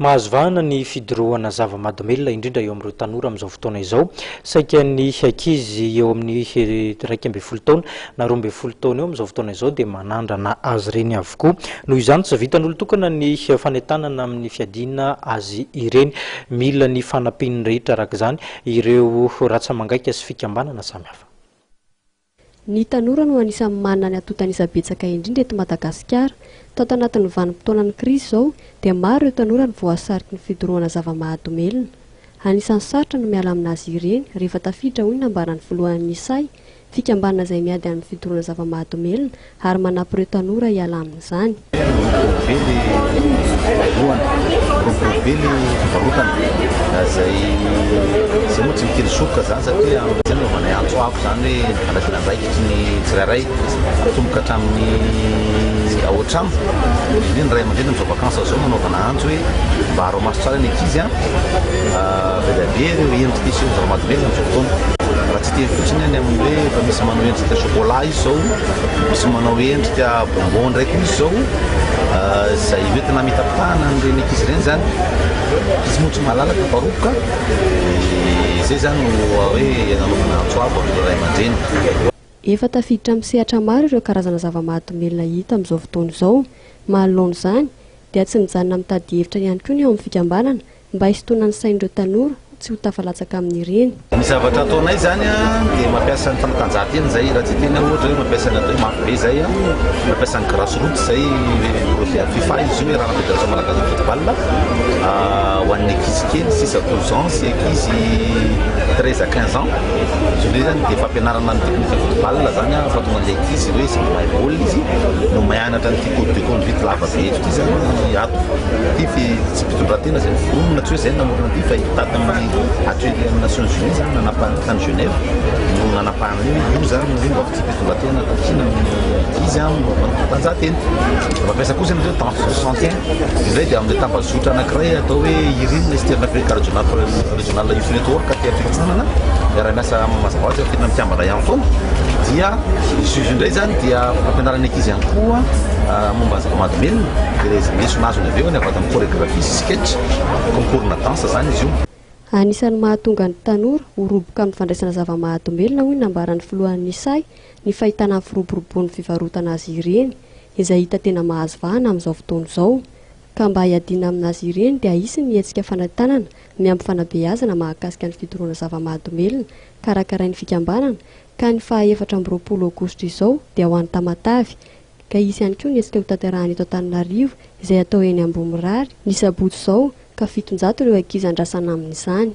Mahazo vahana ny fidorohana zava-mahadomelona indrindra eo amin'ireo tanora amin'izao fotoana izao. Saika ny ankizy eo amin'ny 12 taona na 12 taona eo amin'izao fotoana izao dia manandrana azy ireny avokoa. Noho izany tsy vitan'olo tokana ny fanentanana amin'ny fiadiana azy ireny. Mila ny fanampiany rehetra araka izany ireo ratsa-mangaika sy fikambanana samihafa. Ny tanora no anisan'ny manana ny atotanisa betsaka indrindra eto Madagasikara. Tao tanatin'ny vanim-potoanan'ny krizy izao dia maro ireo tanora ny voasariky ny fidorohana zava-mahadomelina. Anisan'ny sarotra no miala aminazy ireny rehefa tafiditra hoy nambaran'ny voalohan'ny say fikambanana izay miady amin'ny fidorohana zava-mahadomelina ary manampy ireo tanora hiala amin'izany. Zay moa tsy mikely soka zany satria zany manay antso afo zany hoe fanadina andraikitry ny tsirairay atomboka hatramin'ny aotrano indrindra ray aman-dreny amin'izao vakansa zao manaovana antso hoe mba haro maso tsara ny ankizy be ireo endrika isy zava-mahadomelina amin'izao fotoana. Raha tsy teny fotsiny any amin'ny hoe efa misy manao endrika chocolat izy zao, misy manao endrika bonbon ndraiky izy zao, zay hoentina mitapahana an'ireny ankizy ireny zany. Izy moa tsy malalaka baroka zay zany no hoe nanomana antso avo amin'ireo ray aman-dreny. Efa tafiditra amin'ny sehatra maro ireo karazana zava-mahadomelina hita amin'izao fotoana izao. Manoloana izany dia tsy mijanona mitady hevitra ihany koa ny eo amin'ny fikambanana mba hisintonany sain'ireo tanora tsy ho tafalatsaka amin'ireny. Ny zavatra ataonay zany dia mampiasa ny fanatanjahantena zay raha tsy tena ohatra hoe mampiasa ny atao mafy be zay mampiasa ny grassroots zay FIFA izy hoe raha fédération malagasy de football ho an'ny ankizy kely 6 à 12 ans sy ankizy 13 à 15 ans izy zany dia fampianarana ny teknika football zany fahatonga an'ilay ankizy hoe sy mahay baolina izy no mianatra ny côte de conduite lava be ity zany ato ty tsy mpitondran-tena zay onona tsy hoe zay namorona ty fa hitady amin'ny atelier amin'ny Nations Unies zany nanapahany tany Genève no nanapahany io zany hoe mba tsy mpitondran-tena tankina izy fanatanjahantena. Mampiasa kosa ny temps soixantiens izay dia amin'ny tambazotra anankiray atao hoe irinina Eastern Africa Regional Youth Network aty Afrika Atsinanana raha miasa mazava hoazy fidina mikambana ihany foana dia izy indray zany dia fampianarana ankizy ihany koa momba ny zava-mahadomelina dia lesonazony avy eo ny avy amin'ny chorégraphie sy sketch concours-na danse zany izy io. Anisan'ny mahatonga ny tanora ho roboka amin'ny fandraisana zava-mahadomelina hoy nambaran'ny filohan'ny say ny fahitana firoboroboan'ny fivarotana azy ireny izay hita tena mahazo vahana amin'izao fotoana izao. Ka mba hiadiana aminazy ireny dia hisy ny hetsika fanantanana miampy fanabeazana mahakasika ny fidorohana zava-mahadomelina karakarain'ny fikambanana ka ny 24 aogositra izao dia ho an'ny Tamatavy. Ka hisy ihany koa ny hetsika ho tanterahany eto Antananarivo izay atao eny Ambomirary ny sabotsy izao ka 700 ireo ankizy andrasana amin'izany.